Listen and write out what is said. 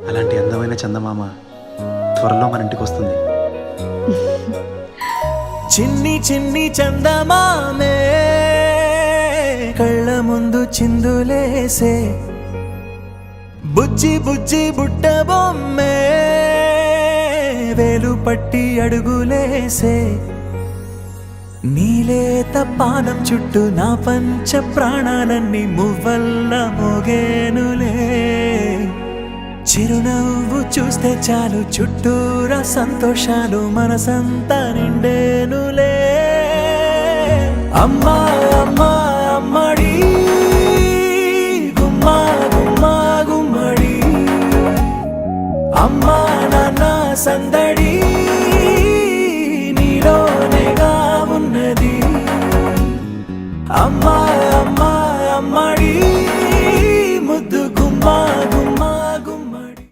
అలాంటి అందమైన చందమామ త్వరలో మన ఇంటికి వస్తుంది. చిన్ని చిన్ని చందమామే కళ్ళ ముందు చిందులేసే, బుజ్జి బుజ్జి బుట్ట బొమ్మే వేలు పట్టి అడుగులేసే, నీలేత పానం చుట్టూ నా పంచ ప్రాణాలన్నీ మువ్వల్ల మోగేనులే, చిరునవ్వు చూస్తే చాలు చుట్టూరా సంతోషాలు మనసంతా నిండేనులే. అమ్మా అమ్మా అమ్మడి గుమ్మా గుమ్మా గుమ్మడి, అమ్మా నాన్న సందడి